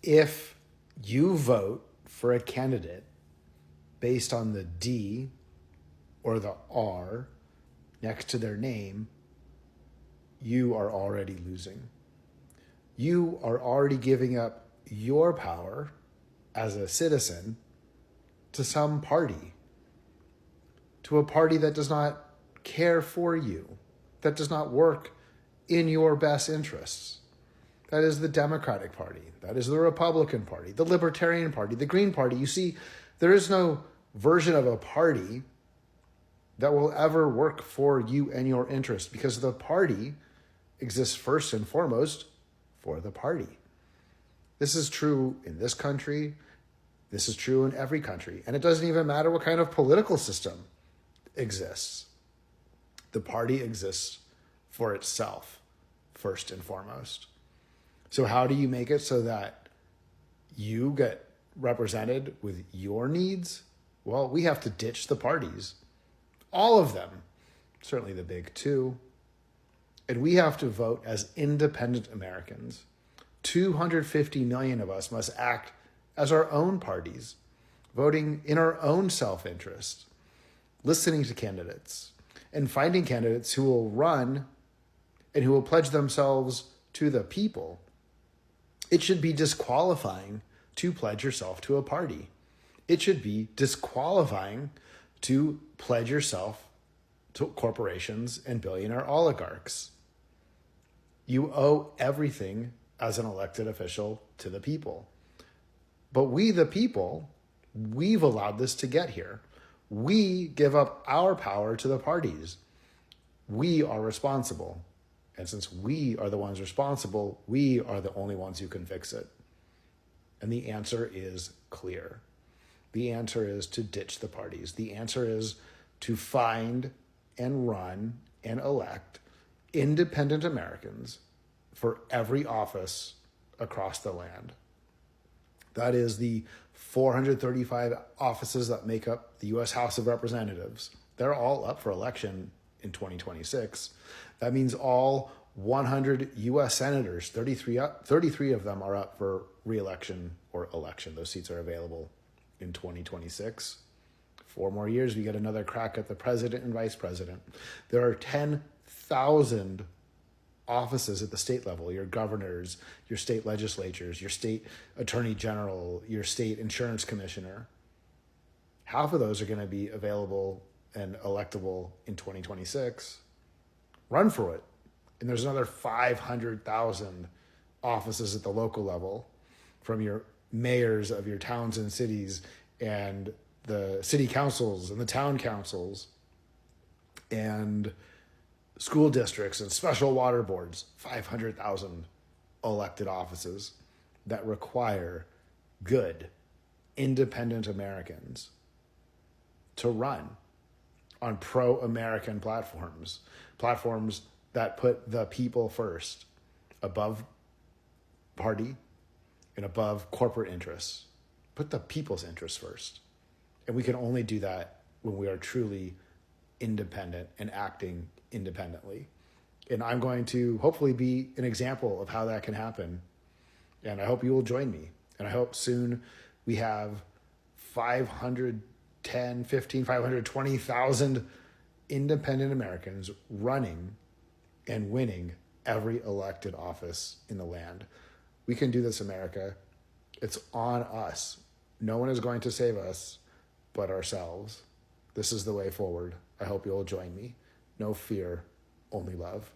If you vote for a candidate based on the D or the R next to their name, you are already losing. You are already giving up your power as a citizen to some party, to a party that does not care for you, that does not work in your best interests. That is the Democratic Party. That is the Republican Party, the Libertarian Party, the Green Party. You see, there is no version of a party that will ever work for you and your interests, because the party exists first and foremost for the party. This is true in this country. This is true in every country. And it doesn't even matter what kind of political system exists. The party exists for itself, first and foremost. So how do you make it so that you get represented with your needs? Well, we have to ditch the parties. All of them. Certainly the big two. And we have to vote as independent Americans. 250 million of us must act as our own parties, voting in our own self-interest, listening to candidates, and finding candidates who will run and who will pledge themselves to the people. It should be disqualifying to pledge yourself to a party. It should be disqualifying to pledge yourself to corporations and billionaire oligarchs. You owe everything as an elected official to the people. But we, the people, we've allowed this to get here. We give up our power to the parties. We are responsible. And since we are the ones responsible, we are the only ones who can fix it. And the answer is clear. The answer is to ditch the parties. The answer is to find and run and elect independent Americans for every office across the land. That is the 435 offices that make up the U.S. House of Representatives. They're all up for election in 2026. That means all 100 U.S. senators, 33 of them are up for re-election or election. Those seats are available in 2026. 4 more years, we get another crack at the president and vice president. There are 10,000 offices at the state level, your governors, your state legislatures, your state attorney general, your state insurance commissioner. Half of those are going to be available and electable in 2026. Run for it. And there's another 500,000 offices at the local level, from your mayors of your towns and cities and the city councils and the town councils and school districts and special water boards. 500,000 elected offices that require good, independent Americans to run on pro-American platforms that put the people first, above party and above corporate interests. Put the people's interests first. And we can only do that when we are truly independent and acting independently. And I'm going to hopefully be an example of how that can happen. And I hope you will join me. And I hope soon we have 520,000 independent Americans running and winning every elected office in the land. We can do this, America. It's on us. No one is going to save us but ourselves. This is the way forward. I hope you'll join me. No fear, only love.